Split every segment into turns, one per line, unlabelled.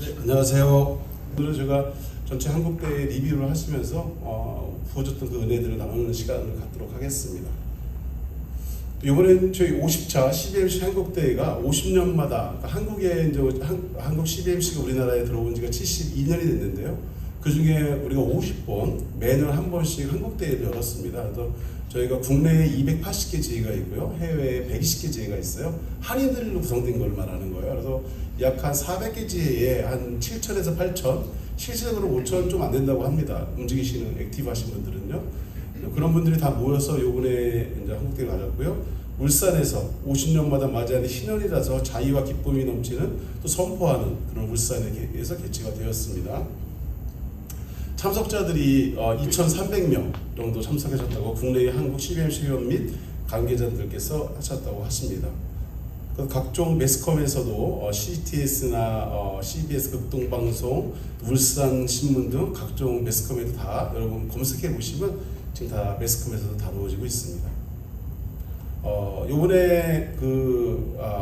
네, 안녕하세요. 오늘은 제가 전체 한국대 리뷰를 하시면서 부어졌던 그 은혜들을 나누는 시간을 갖도록 하겠습니다. 이번엔 저희 50차 CBMC 한국대회가 50년마다 한국에 이제 한국 CBMC가 우리나라에 들어온 지가 72년이 됐는데요. 그 중에 우리가 50번 매년 한 번씩 한국대회를 열었습니다. 그래서 저희가 국내에 280개 지회가 있고요, 해외에 120개 지회가 있어요. 한인들로 구성된 걸 말하는 거예요. 그래서 약 한 400개 지회에 한 7천에서 8천, 실질적으로 5천 좀 안 된다고 합니다. 움직이시는 액티브 하신 분들은요. 그런 분들이 다 모여서 요번에 이제 한국대회를 가졌고요. 울산에서 50년마다 맞이하는 신년이라서 자유와 기쁨이 넘치는 또 선포하는 그런 울산에서 개최가 되었습니다. 참석자들이 2,300명 정도 참석하셨다고 국내의 한국 CBMC 회원 및 관계자들께서 하셨다고 하십니다. 각종 매스컴에서도 CTS나 CBS 극동방송, 울산신문 등 각종 매스컴에도 다 여러분 검색해 보시면 지금 다 매스컴에서도 다루어지고 있습니다. 요번에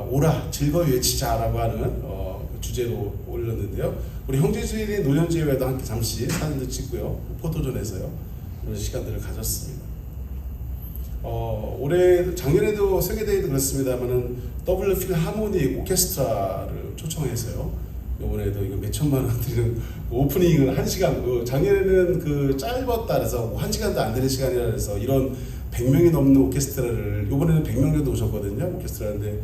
오라 즐거이 외치자라고 하는 주제로 올렸는데요. 우리 형제주의 노년제회도 함께 잠시 사진도 찍고요, 포토존에서요 그런 시간들을 가졌습니다. 작년에도 세계대회도 그렇습니다만은 더블 필하모닉 오케스트라를 초청해서요. 이번에도 이거 몇 천만 원 드리는 오프닝을 1시간, 작년에는 짧았다 그래서 1시간도 안 되는 시간이라 해서 이런 100명이 넘는 오케스트라를, 이번에는 100명 정도 오셨거든요. 오케스트라인데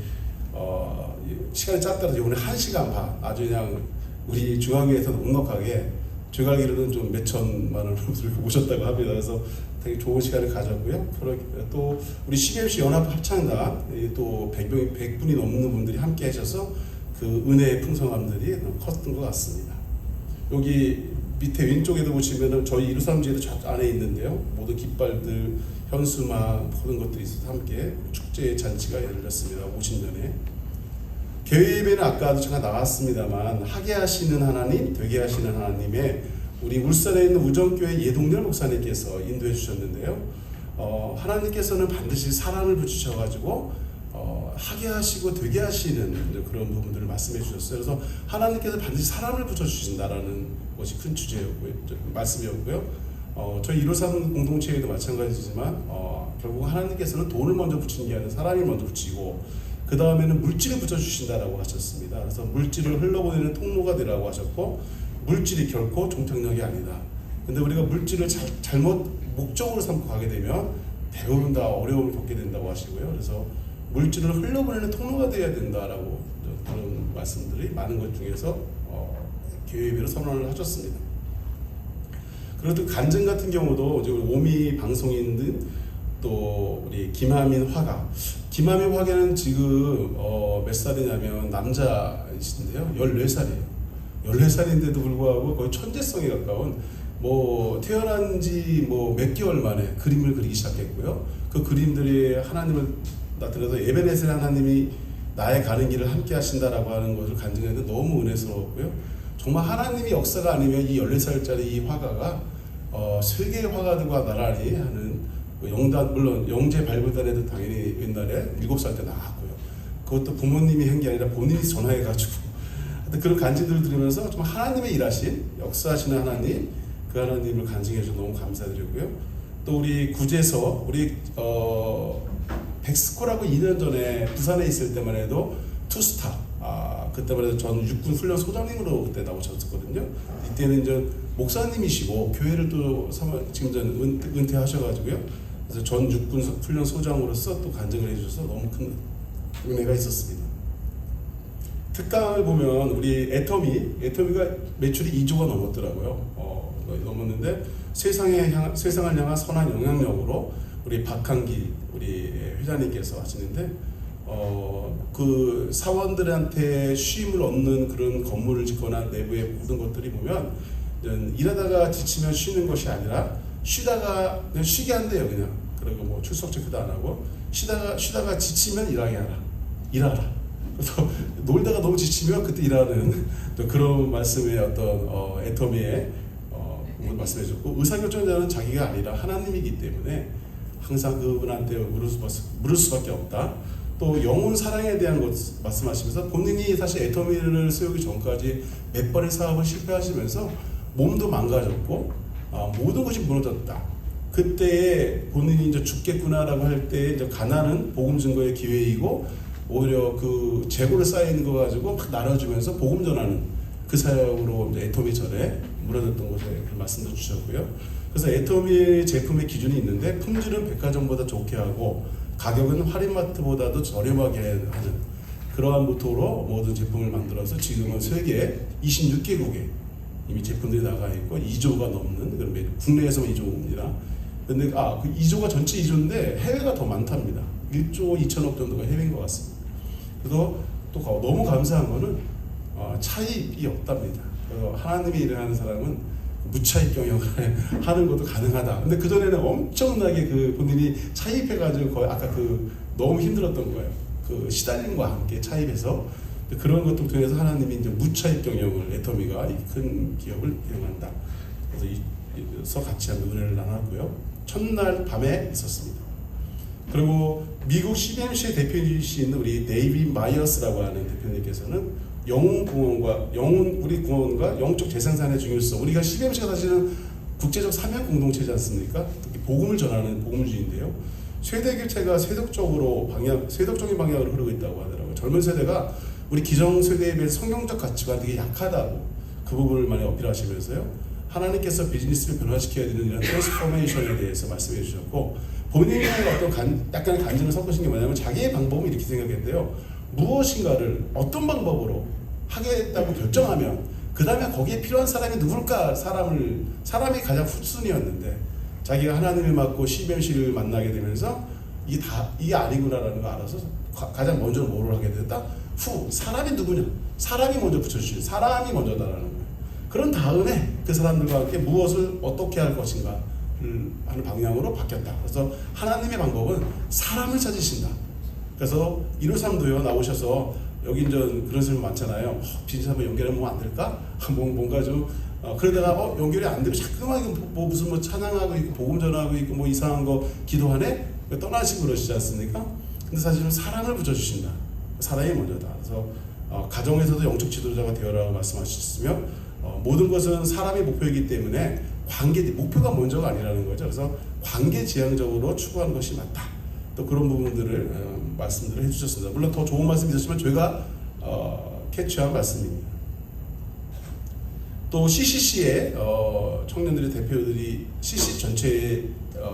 시간이 짧다 그래서 이번에 1시간 반 아주 그냥 우리 중앙회에서 넉넉하게 제가 알기로는 좀 몇 천만 원을 오셨다고 합니다. 그래서 되게 좋은 시간을 가졌고요. 또 우리 CBMC 연합 합창단 또 100분이 넘는 분들이 함께 하셔서 그 은혜의 풍성함들이 컸던 것 같습니다. 여기 밑에 왼쪽에도 보시면은 저희 이루삼지에도 저 안에 있는데요. 모든 깃발들, 현수막 모든 것들이 있어서 함께 축제 잔치가 열렸습니다. 50년에. 개회예배는 아까도 잠깐 나왔습니다만 하게 하시는 하나님, 되게 하시는 하나님의 우리 울산에 있는 우정교회 예동열 목사님께서 인도해 주셨는데요. 하나님께서는 반드시 사람을 붙이셔가지고 하게 하시고 되게 하시는 그런 부분들을 말씀해 주셨어요. 그래서 하나님께서 반드시 사람을 붙여주신다라는 것이 큰 주제였고요, 말씀이었고요. 저희 153 공동체에도 마찬가지지만 결국 하나님께서는 돈을 먼저 붙이는 게 아니라 사람이 먼저 붙이고 그 다음에는 물질을 붙여주신다라고 하셨습니다. 그래서 물질을 흘러보내는 통로가 되라고 하셨고, 물질이 결코 종착역이 아니다. 근데 우리가 물질을 잘못 목적으로 삼고 가게 되면 대부분 다 어려움을 겪게 된다고 하시고요. 그래서 물질을 흘러보내는 통로가 되어야 된다라고 그런 말씀들이 많은 것 중에서 교회비로 선언을 하셨습니다. 그리고 간증 같은 경우도 이제 오미 방송인 또 우리 김하민 화가, 김하민 화가는 지금 몇 살이냐면 남자이신데요. 14살이에요. 14살인데도 불구하고 거의 천재성에 가까운 태어난 지 몇 개월 만에 그림을 그리기 시작했고요. 그 그림들이 하나님을 나타내서 에베네셀 하나님이 나의 가는 길을 함께 하신다라고 하는 것을 간증했는데 너무 은혜스러웠고요. 정말 하나님의 역사가 아니면 이 14살짜리 이 화가가 세계의 화가들과 나란히 하는 영단, 물론 영재 발굴단에도 당연히 옛날에 7살 때 나왔고요. 그것도 부모님이 한 게 아니라 본인이 전화해가지고 그런 간증들을 들으면서 정말 하나님의 일하신, 역사하시는 하나님, 그 하나님을 간증해 주셔서 너무 감사드리고요. 또 우리 구제서, 우리 백스코라고 2년 전에 부산에 있을 때만 해도 투스타, 그때만 해도 전 육군 훈련 소장님으로 그때 나오셨었거든요. 이때는 이제 목사님이시고 교회를 또 지금 전 은퇴하셔가지고요. 그래서 전 육군 훈련 소장으로서 또 간증을 해주셔서 너무 큰 은혜가 있었습니다. 특강을 보면 우리 애터미가 매출이 2조가 넘었더라고요. 넘었는데 세상을 향한 선한 영향력으로 우리 박한기 우리 회장님께서 하시는데 그 사원들한테 쉼을 얻는 그런 건물을 짓거나 내부의 모든 것들이 보면 일하다가 지치면 쉬는 것이 아니라 쉬다가 그냥 쉬게 한대요. 그냥 그리고 출석 체크도 안 하고 쉬다가 지치면 일하라. 그래서 놀다가 너무 지치면 그때 일하는 그런 말씀의 어떤 애터미의 말씀해줬고, 의사결정자는 자기가 아니라 하나님이기 때문에 항상 그분한테 물을 수밖에 없다. 또 영혼 사랑에 대한 것 말씀하시면서 본인이 사실 애터미를 세우기 전까지 몇 번의 사업을 실패하시면서 몸도 망가졌고 모든 것이 무너졌다. 그때에 본인이 이제 죽겠구나라고 할 때 이제 가난은 복음 증거의 기회이고 오히려 그 재고를 쌓이는 거 가지고 막 나눠주면서 복음 전하는 그 사역으로 이제 애터미 절에 무너졌던 것에 그 말씀도 주셨고요. 그래서 애터미 제품의 기준이 있는데 품질은 백화점보다 좋게 하고 가격은 할인마트보다도 저렴하게 하는 그러한 모토로 모든 제품을 만들어서 지금은 세계 26개국에 이미 제품들이 나가 있고 2조가 넘는 그런 국내에서만 2조입니다. 근데 그 2조가 전체 2조인데 해외가 더 많답니다. 1조 2천억 정도가 해외인 것 같습니다. 그래서 또 너무 감사한 거는 차입이 없답니다. 그래서 하나님이 일하는 사람은 무차입 경영을 하는 것도 가능하다. 근데 그 전에는 엄청나게 그 본인이 차입해가지고 거의 아까 그 너무 힘들었던 거예요. 그 시달림과 함께 차입해서 그런 것들 통해서 하나님이 이제 무차입 경영을 애터미가 이 큰 기업을 이용한다. 그래서 같이 한번 은혜를 나눴고요. 첫날 밤에 있었습니다. 그리고 미국 CBMC의 대표이신 우리 데이빗 마이어스라고 하는 대표님께서는 우리 구원과 영적 재생산의 중요성. 우리가 CBMC가 사실은 국제적 사명 공동체지 않습니까? 특히 복음을 전하는 복음주의인데요. 세대 교체가 세속적인 방향으로 흐르고 있다고 하더라고요. 젊은 세대가 우리 기성 세대에 비해 성경적 가치가 되게 약하다고 그 부분을 많이 어필하시면서요. 하나님께서 비즈니스를 변화시켜야 되는 이런 트랜스포메이션에 대해서 말씀해 주셨고 본인의 어떤 약간의 간증을 섞으신 게 뭐냐면 자기의 방법은 이렇게 생각했는데요. 무엇인가를 어떤 방법으로 하겠다고 결정하면 그 다음에 거기에 필요한 사람이 누굴까 사람이 가장 후순위였는데 자기가 하나님을 맡고 CBMC를 만나게 되면서 이게 아니구나라는 걸 알아서 가장 먼저 뭐를 하게 됐다? 사람이 누구냐? 사람이 먼저 붙여주신 사람이 먼저다라는 거예요. 그런 다음에 그 사람들과 함께 무엇을 어떻게 할 것인가 하는 방향으로 바뀌었다. 그래서 하나님의 방법은 사람을 찾으신다. 그래서 이런 사람도요 나오셔서 여기 이제 그런 사람 많잖아요. 비즈니스 한번 연결하면 안 될까? 뭔가 좀 그러다가 연결이 안 되고 자꾸만 무슨 찬양하고 있고 복음 전하고 있고 뭐 이상한 거 기도하네 떠나시고 그러시지 않습니까? 근데 사실은 사람을 붙여주신다. 사람이 먼저다. 그래서 가정에서도 영적 지도자가 되어라고 말씀하셨으며 모든 것은 사람이 목표이기 때문에 목표가 먼저가 아니라는 거죠. 그래서 관계지향적으로 추구하는 것이 맞다. 또 그런 부분들을 말씀들을 해주셨습니다. 물론 더 좋은 말씀이 있었지만 저희가 캐치한 말씀입니다. 또 CCC의 청년들의 대표들이 CCC 전체의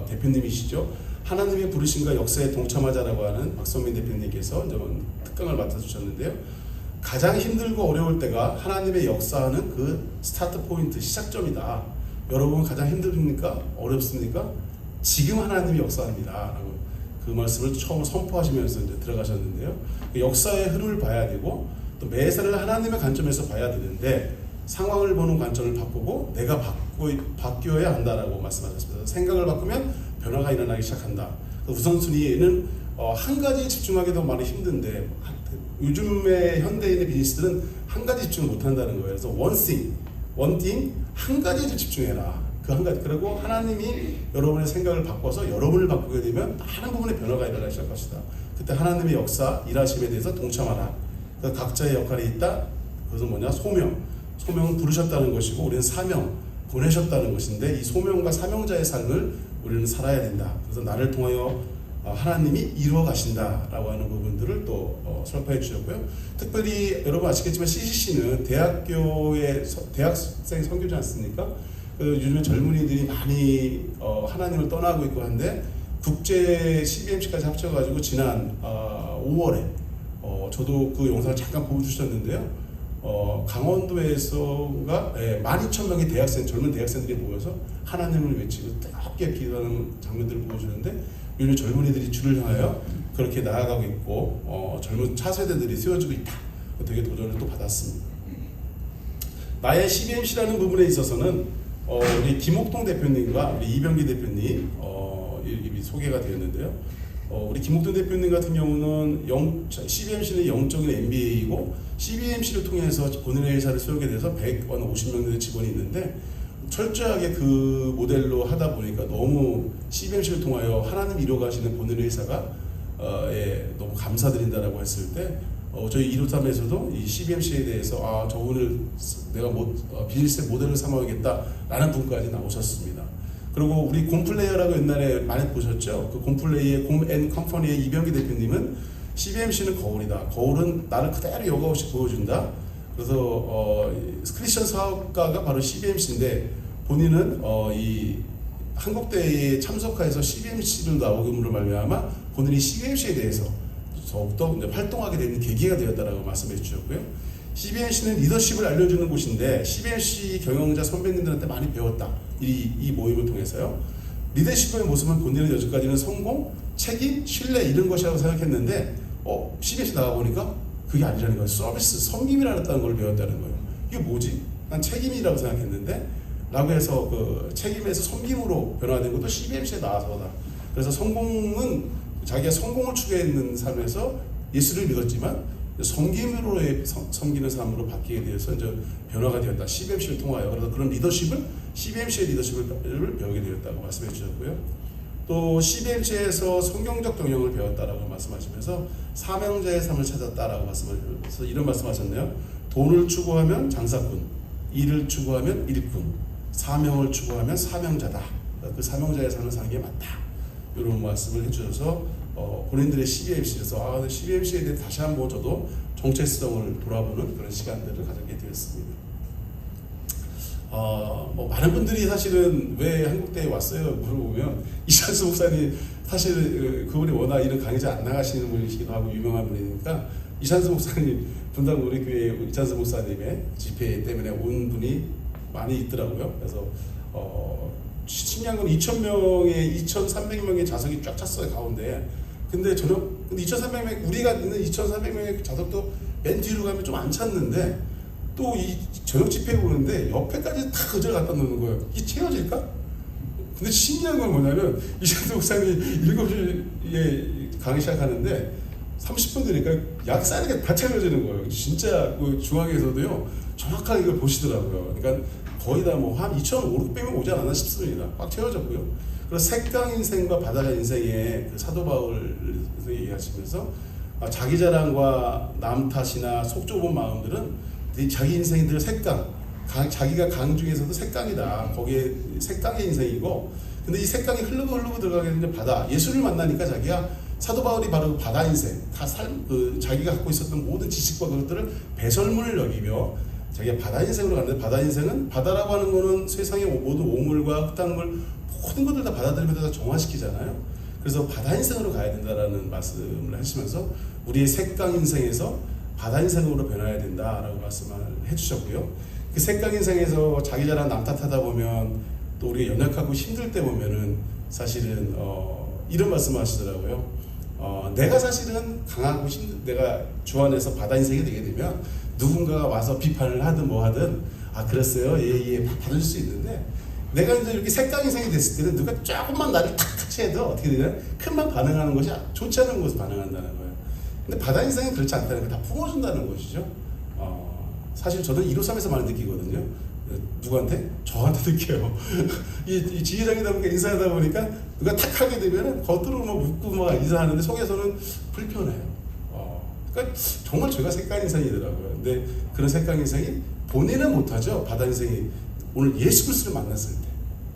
대표님이시죠. 하나님의 부르심과 역사에 동참하자라고 하는 박성민 대표님께서 특강을 맡아주셨는데요. 가장 힘들고 어려울 때가 하나님의 역사하는 그 스타트 포인트, 시작점이다. 여러분 가장 힘듭니까? 어렵습니까? 지금 하나님이 역사합니다. 라고 그 말씀을 처음 선포하시면서 이제 들어가셨는데요. 역사의 흐름을 봐야 되고 또 매사를 하나님의 관점에서 봐야 되는데 상황을 보는 관점을 바꾸고 내가 바뀌어야 한다라고 말씀하셨습니다. 생각을 바꾸면 변화가 일어나기 시작한다. 우선순위에는 한 가지에 집중하기도 많이 힘든데 요즘의 현대인의 비즈니스들은 한 가지 집중을 못한다는 거예요. 그래서 one thing, 한 가지에 집중해라. 그 한 가지. 그리고 하나님이 여러분의 생각을 바꿔서 여러분을 바꾸게 되면 많은 부분의 변화가 일어나기 시작할 것이다. 그때 하나님의 역사, 일하심에 대해서 동참하라. 각자의 역할이 있다. 그것은 뭐냐? 소명은 부르셨다는 것이고 우리는 사명, 보내셨다는 것인데 이 소명과 사명자의 삶을 우리는 살아야 된다. 그래서 나를 통하여 하나님이 이루어 가신다라고 하는 부분들을 또 설파해 주셨고요. 특별히 여러분 아시겠지만 CCC는 대학생 선교지 않습니까? 요즘에 젊은이들이 많이 하나님을 떠나고 있고 한데 국제 CBMC까지 합쳐가지고 지난 5월에 저도 그 영상을 잠깐 보여주셨는데요. 강원도에서가 12,000명의 젊은 대학생들이 모여서 하나님을 외치고 뜨겁게 기도하는 장면들을 보여주는데 요즘 젊은이들이 주를 향하여 그렇게 나아가고 있고 젊은 차세대들이 세워지고 있다. 되게 도전을 또 받았습니다. 나의 CBMC라는 부분에 있어서는 우리 김옥동 대표님과 우리 이병기 대표님 이렇게 소개가 되었는데요. 우리 김옥동 대표님 같은 경우는 CBMC는 영적인 MBA이고 CBMC를 통해서 본인의 회사를 세우게 돼서 150명 정도 직원이 있는데 철저하게 그 모델로 하다 보니까 너무 CBMC를 통하여 하나님 이루어가시는 본인의 회사가 너무 감사드린다라고 했을 때 저희 이루탐에서도 이 CBMC에 대해서 저분을 내가 비즈니스 모델을 삼아야겠다라는 분까지 나오셨습니다. 그리고 우리 곰플레이어라고 옛날에 많이 보셨죠? 그 곰플레이의 곰앤컴퍼니의 이병기 대표님은 CBMC는 거울이다. 거울은 나를 그대로 여과 없이 보여준다. 그래서 크리스천 사업가가 바로 CBMC인데 본인은 이 한국대회에 참석해서 CBMC를 나오기로 말미암아 본인이 CBMC에 대해서 더욱더 활동하게 되는 계기가 되었다라고 말씀해 주셨고요. CBMC는 리더십을 알려주는 곳인데 CBMC 경영자 선배님들한테 많이 배웠다. 이 모임을 통해서요. 리더십의 모습은 본인은 여기까지는 성공, 책임, 신뢰 이런 것이라고 생각했는데 CBMC 나가보니까 그게 아니라는 거예요. 서비스, 섬김이라는 걸 배웠다는 거예요. 이게 뭐지? 난 책임이라고 생각했는데 라고 해서 그 책임에서 섬김으로 변화된 것도 CBMC에 나와서다. 그래서 성공은 자기가 성공을 추구했는 삶에서 예수를 믿었지만 섬김으로의 섬기는 삶으로 바뀌게 되어서 이제 변화가 되었다. CBMC를 통하여. 그래서 그런 리더십을 CBMC의 리더십을 배우게 되었다고 말씀해 주셨고요. 또 CBMC에서 성경적 경영을 배웠다라고 말씀하시면서 사명자의 삶을 찾았다라고 말씀하셔서 이런 말씀하셨네요. 돈을 추구하면 장사꾼, 일을 추구하면 일꾼, 사명을 추구하면 사명자다. 그 사명자의 삶을 사는 게 맞다. 이런 말씀을 해주셔서 본인들의 CBMC에서 CBMC에 대해 다시 한번 저도 정체성을 돌아보는 그런 시간들을 가지게 되었습니다. 많은 분들이 사실은 왜 한국대에 왔어요? 물어보면 이찬수 목사님 사실 그분이 워낙 이런 강의자 안 나가시는 분이시기도 하고 유명한 분이니까 이찬수 목사님 분당 우리 교회 이찬수 목사님의 집회 때문에 온 분이 많이 있더라고요. 그래서 신기한 건 2,000명에 2,300명의 좌석이 쫙 찼어요 가운데. 근데 2,300명 우리가 있는 2,300명의 좌석도 맨 뒤로 가면 좀 안 찼는데 또 이 저녁 집회 오는데 옆에까지 다 거절 갖다 놓는 거예요. 이게 채워질까? 근데 신기한 건 뭐냐면 이찬수 목사님이 7시에 강의 시작하는데 30분 되니까 약 싸게 다 채워지는 거예요. 진짜 그 중앙에서도요 정확하게 이걸 보시더라고요. 그러니까 거의 다 한 2,500명 오지 않았나 싶습니다. 꽉 채워졌고요. 그래서 색강 인생과 바다가 인생의 그 사도 바울을 얘기하시면서 자기 자랑과 남 탓이나 속 좁은 마음들은 자기 인생들 색강, 자기가 강 중에서도 색강이다. 거기에 색강의 인생이고, 근데 이 색강이 흐르고 들어가게 되는 바다. 예수를 만나니까 자기가 사도 바울이 바로 바다 인생, 자기가 갖고 있었던 모든 지식과 그것들을 배설물을 여기며 자기가 바다 인생으로 갔는데 바다 인생은 바다라고 하는 거는 세상의 모든 오물과 흙탕물 모든 것들 다 받아들이면서 다 정화시키잖아요. 그래서 바다 인생으로 가야 된다라는 말씀을 하시면서 우리의 색강 인생에서 바다 인생으로 변화해야 된다라고 말씀을 해주셨고요. 그 색강 인생에서 자기 자랑 남 탓하다 보면 또 우리가 연약하고 힘들 때 보면은 사실은 이런 말씀을 하시더라고요. 내가 사실은 강하고 내가 주 안에서 바다 인생이 되게 되면 누군가가 와서 비판을 하든 뭐 하든 그랬어요. 예 받을 수 있는데 내가 이제 이렇게 색강 인생이 됐을 때는 누가 조금만 나를 탁 터치해도 어떻게 되냐 큰만 반응하는 것이 좋지 않은 것을 반응한다는 거예요. 근데 바다 인생은 그렇지 않다는 거 다 품어준다는 것이죠. 사실 저는 153에서 많이 느끼거든요. 누구한테? 저한테 느껴요. 이 지휘장이다 보니까 인사하다 보니까 누가 탁 하게 되면 겉으로 막 웃고 막 인사하는데 속에서는 불편해요. 그러니까 정말 제가 색깔 인생이더라고요. 근데 그런 색깔 인생이 본인은 못하죠. 바다 인생이 오늘 예수 그리스도를 만났을 때,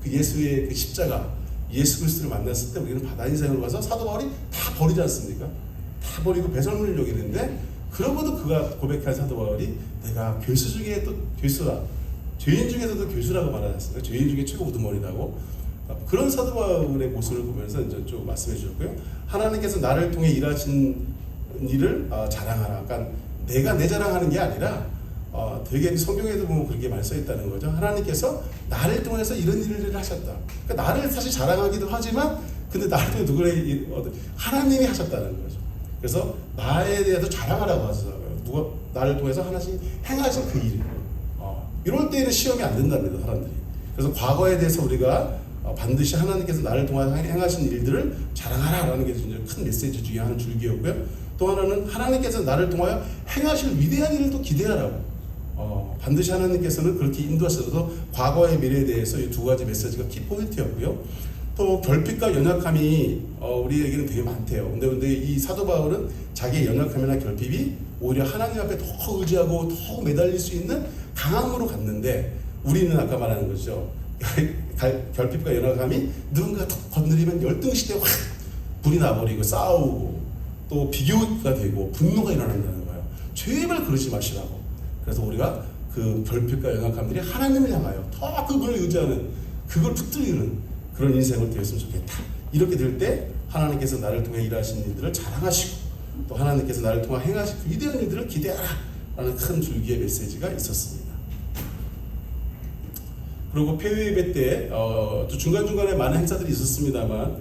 그 예수의 그 십자가, 예수 그리스도를 만났을 때 우리는 바다 인생으로 가서 사도 바울이 다 버리지 않습니까? 다 버리고 배설물을 여기는데 그러고도 그가 고백한 사도 바울이 내가 교수 중에 또 교수라, 죄인 중에서도 교수라고 말하셨어요. 죄인 중에 최고 우두머리라고. 그런 사도 바울의 모습을 보면서 이제 좀 말씀해 주셨고요. 하나님께서 나를 통해 일하신 일을 자랑하라. 그러니까 내가 내 자랑하는 게 아니라 되게 성경에도 보면 그렇게 많이 써 있다는 거죠. 하나님께서 나를 통해서 이런 일을 하셨다. 그러니까 나를 사실 자랑하기도 하지만 근데 나를 통해 누구를 하나님이 하셨다는 거죠. 그래서 나에 대해서 자랑하라고 하시더라고요. 누가 나를 통해서 하나씩 행하신 그 일. 이럴 때에는 시험이 안 된답니다, 사람들이. 그래서 과거에 대해서 우리가 반드시 하나님께서 나를 통해 행하신 일들을 자랑하라라는 게 큰 메시지 중에 한 줄기였고요. 또 하나는 하나님께서 나를 통하여 행하실 위대한 일을 또 기대하라고. 반드시 하나님께서는 그렇게 인도하셔서 과거의 미래에 대해서 이 두 가지 메시지가 키포인트였고요. 또 결핍과 연약함이 우리에게는 되게 많대요. 근데 이 사도 바울은 자기의 연약함이나 결핍이 오히려 하나님 앞에 더 의지하고 더 매달릴 수 있는 강함으로 갔는데, 우리는 아까 말하는 거죠. 결핍과 연약함이 누군가 더 건드리면 열등시대 확 불이 나버리고 싸우고 또 비교가 되고 분노가 일어난다는 거예요. 제발 그러지 마시라고. 그래서 우리가 그 결핍과 연약함들이 하나님을 향하여 더 그분을 의지하는, 그걸 붙들리는 그런 인생을 되었으면 좋겠다. 이렇게 될 때 하나님께서 나를 통해 일하신 일들을 자랑하시고, 또 하나님께서 나를 통해 행하신 그 위대한 일들을 기대하라 라는 큰 줄기의 메시지가 있었습니다. 그리고 폐회 예배 때 또 중간중간에 많은 행사들이 있었습니다만,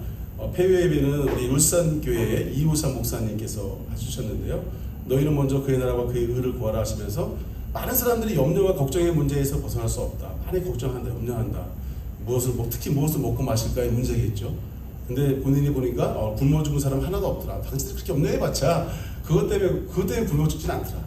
폐회 예배는 우리 울산교회의 이호삼 목사님께서 해주셨는데요. 너희는 먼저 그의 나라와 그의 의를 구하라 하시면서, 많은 사람들이 염려와 걱정의 문제에서 벗어날 수 없다. 많이 걱정한다, 염려한다. 특히 무엇을 먹고 마실까의 문제겠죠. 근데 본인이 보니까 굶어 죽은 사람 하나도 없더라. 당신들 그렇게 염려해봤자 그것 때문에 굶어 죽진 않더라.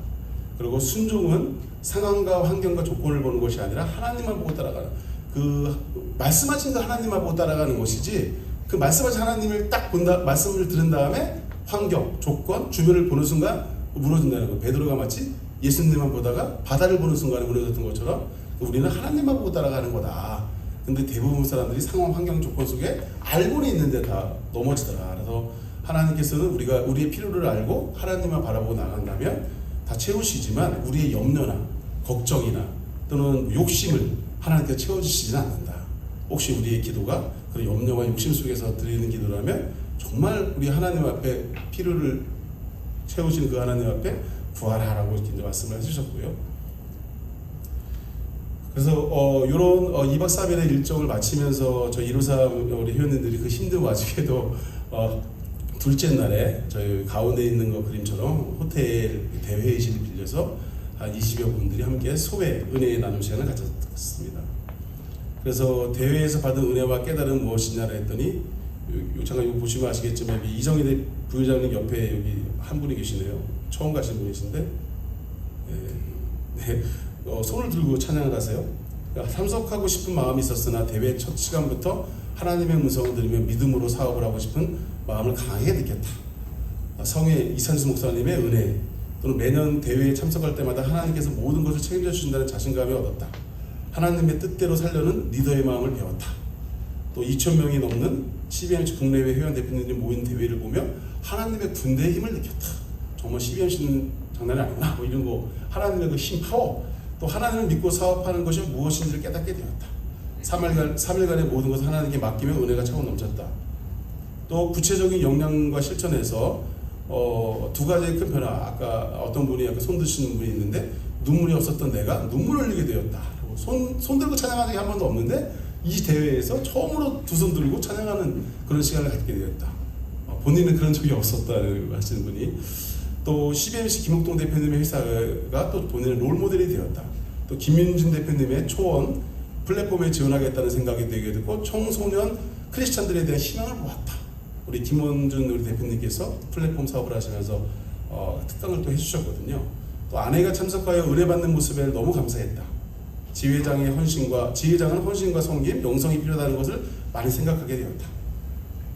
그리고 순종은 상황과 환경과 조건을 보는 것이 아니라 하나님만 보고 따라가는, 그 말씀하신 그 하나님만 보고 따라가는 것이지, 그 말씀하신 하나님을 딱 본다, 말씀을 들은 다음에 환경, 조건, 주변을 보는 순간 무너진다는 거예요. 베드로가 마치 예수님만 보다가 바다를 보는 순간에 무너졌던 것처럼 우리는 하나님만 보고 따라가는 거다. 근데 대부분 사람들이 상황, 환경, 조건 속에 알고는 있는데 다 넘어지더라. 그래서 하나님께서는 우리가 우리의 필요를 알고 하나님만 바라보고 나간다면 다 채우시지만, 우리의 염려나 걱정이나 또는 욕심을 하나님께서 채워주시지는 않는다. 혹시 우리의 기도가 그런 염려와 욕심 속에서 드리는 기도라면 정말 우리 하나님 앞에 필요를 채우시는 그 하나님 앞에 구하라라고 이렇게 말씀을 해주셨고요. 그래서 이런 2박 3일의 일정을 마치면서 저희 153 우리 회원님들이 그 힘든 와중에도 둘째 날에 저희 가운데 있는 거 그림처럼 호텔 대회의실을 빌려서 한 20여 분들이 함께 소회 은혜의 나눔 시간을 가졌습니다. 그래서 대회에서 받은 은혜와 깨달음은 무엇이냐를 했더니, 잠깐 이거 보시면 아시겠지만 이정희 부회장님 옆에 여기 한 분이 계시네요. 처음 가신 분이신데 손을 들고 찬양을 하세요. 그러니까 참석하고 싶은 마음이 있었으나 대회 첫 시간부터 하나님의 음성을 들으며 믿음으로 사업을 하고 싶은 마음을 강하게 느꼈다. 성회 이산수 목사님의 은혜, 또는 매년 대회에 참석할 때마다 하나님께서 모든 것을 책임져 주신다는 자신감을 얻었다. 하나님의 뜻대로 살려는 리더의 마음을 배웠다. 또 2,000명이 넘는 CBMC 국내외 회원 대표님들이 모인 대회를 보며 하나님의 군대의 힘을 느꼈다. 정말 CBMC는 장난이 아니구나, 뭐 이런 거, 하나님의 그 힘, 파워, 또 하나님을 믿고 사업하는 것이 무엇인지를 깨닫게 되었다. 3일간의 모든 것을 하나님께 맡기며 은혜가 차고 넘쳤다. 또 구체적인 역량과 실천에서 두 가지의 큰 변화, 아까 어떤 분이 약간 손 드시는 분이 있는데, 눈물이 없었던 내가 눈물을 흘리게 되었다. 손 들고 찬양하는 게 한 번도 없는데 이 대회에서 처음으로 두 손 들고 찬양하는 그런 시간을 갖게 되었다. 본인은 그런 적이 없었다는 하시는 분이, 또 CBMC 김옥동 대표님의 회사가 또 본인의 롤모델이 되었다. 또 김윤진 대표님의 초원 플랫폼에 지원하겠다는 생각이 되게 됐고, 청소년 크리스찬들에 대한 희망을 보았다. 우리 김원준 우리 대표님께서 플랫폼 사업을 하시면서 특강을 또 해주셨거든요. 또 아내가 참석하여 의뢰받는 모습에 너무 감사했다. 지회장은 헌신과 섬김, 영성이 필요하다는 것을 많이 생각하게 되었다.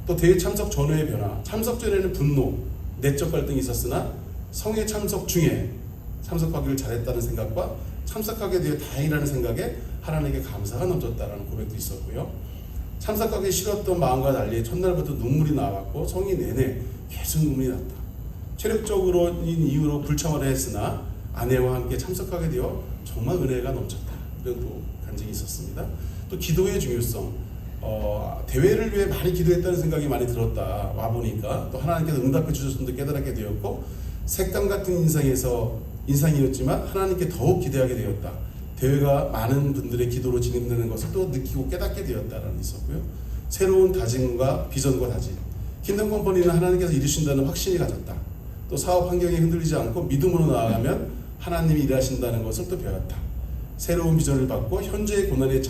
또 대회 참석 전후의 변화, 참석 전에는 분노, 내적 갈등이 있었으나 성회 참석 중에 참석하기를 잘했다는 생각과 참석하게 되어 다행이라는 생각에 하나님께 감사가 넘쳤다라는 고백도 있었고요. 참석하기 싫었던 마음과 달리 첫날부터 눈물이 나왔고 성의 내내 계속 눈물이 났다. 체력적으로인 이유로 불참을 했으나 아내와 함께 참석하게 되어 정말 은혜가 넘쳤다. 이런 또 간증이 있었습니다. 또 기도의 중요성, 대회를 위해 많이 기도했다는 생각이 많이 들었다. 와보니까 또 하나님께서 응답해 주셨음도 깨달았게 되었고, 색감 같은 인상이었지만 하나님께 더욱 기대하게 되었다. 대회가 많은 분들의 기도로 진행되는 것을 또 느끼고 깨닫게 되었다라는 게 있었고요. 새로운 다짐과 비전과 다짐, 킹덤 컴퍼니는 하나님께서 이루신다는 확신이 가졌다. 또 사업 환경이 흔들리지 않고 믿음으로 나아가면 하나님이 일하신다는 것을 또 배웠다. 새로운 비전을 받고 현재의 고난에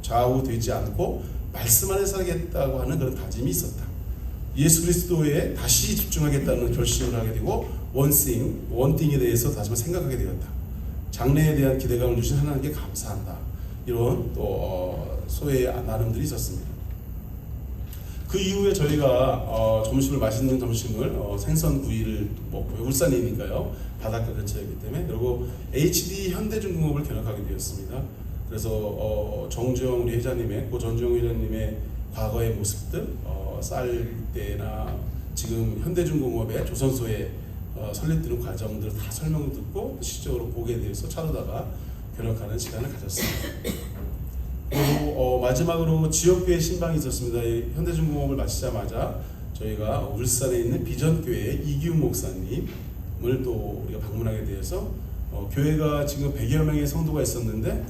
좌우되지 않고 말씀 안에 살겠다고 하는 그런 다짐이 있었다. 예수 그리스도에 다시 집중하겠다는 결심을 하게 되고, 원띵에 대해서 다시 한번 생각하게 되었다. 장래에 대한 기대감을 주신 하나님께 감사한다. 이런 또 소외의 나름들이 있었습니다. 그 이후에 저희가 점심을 맛있는 점심을 생선 구이를 먹고요. 울산이니까요. 바닷가 근처이기 때문에. 그리고 HD 현대중공업을 개척하게 되었습니다. 그래서 정주영 우리 회장님의 고 정주영 회장님의 과거의 모습들, 쌀 때나 지금 현대중공업의 조선소에 설립되는 과정들을 다 설명을 듣고 실질적으로 보게 돼서 차로다가 개척하는 시간을 가졌습니다. 그리고 마지막으로 지역교회 신방이 있었습니다. 현대중공업을 마치자마자 저희가 울산에 있는 비전교회 이기훈 목사님을 또 우리가 방문하게 돼서 교회가 지금 100여 명의 성도가 있었는데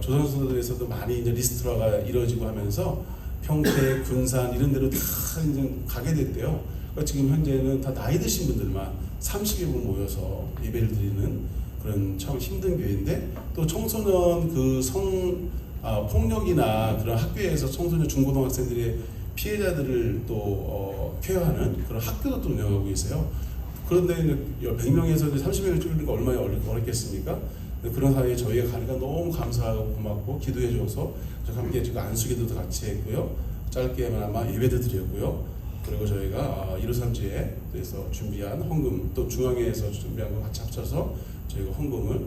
조선소에서도 많이 이제 리스트라가 이루어지고 하면서 평택, 군산 이런 데로 다 이제 가게 됐대요. 그러니까 지금 현재는 다 나이 드신 분들만 30여 분 모여서 예배를 드리는 그런 참 힘든 교회인데, 또 청소년 폭력이나 그런 학교에서 청소년 중고등학생들의 피해자들을 또 케어하는 그런 학교도 또 운영하고 계세요. 그런데 100명에서 30명을 줄이는 거 얼마나 어렵겠습니까? 그런 사이에 저희가 가니까 너무 감사하고 고맙고 기도해 줘서 함께 지금 안수기도도 같이 했고요. 짧게나마 예배도 드렸고요. 그리고 저희가 1호선지에 그래서 준비한 헌금, 또 중앙회에서 준비한 거 같이 합쳐서 저희가 헌금을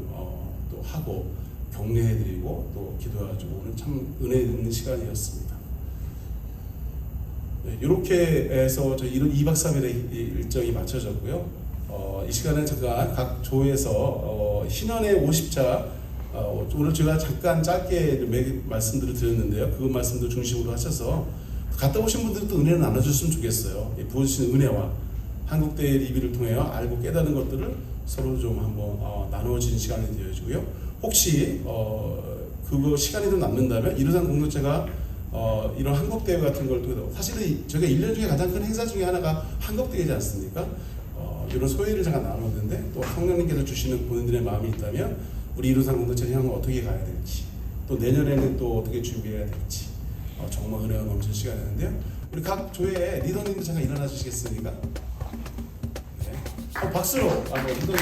또 하고 격려해드리고 또 기도해주고 오늘 참 은혜 있는 시간이었습니다. 네, 이렇게 해서 저희 2박 3일의 일정이 마쳐졌고요. 이 시간에 잠깐 각 조에서 신원의 50차 오늘 제가 잠깐 짧게 말씀들을 드렸는데요. 그 말씀도 중심으로 하셔서 갔다 오신 분들이 또 은혜를 나눠줬으면 좋겠어요. 부어주신 은혜와 한국대회 리뷰를 통해 알고 깨닫는 것들을 서로 좀 한번 나누어지는 시간이 되어지고요. 혹시 그거 시간이 좀 남는다면 이루산 공동체가 이런 한국대회 같은 걸 통해서 사실은 저희가 1년 중에 가장 큰 행사 중에 하나가 한국대회지 않습니까? 이런 소회를 잠깐 나눴는데 또 성령님께서 주시는 본인들의 마음이 있다면 우리 이루산 공동체 향후 어떻게 가야 될지, 또 내년에는 또 어떻게 준비해야 될지 정말 은혜가 넘치는 시간이었는데요. 우리 각 조의 리더님들 잠깐 일어나 주시겠습니까? 네. 박수로 리더님.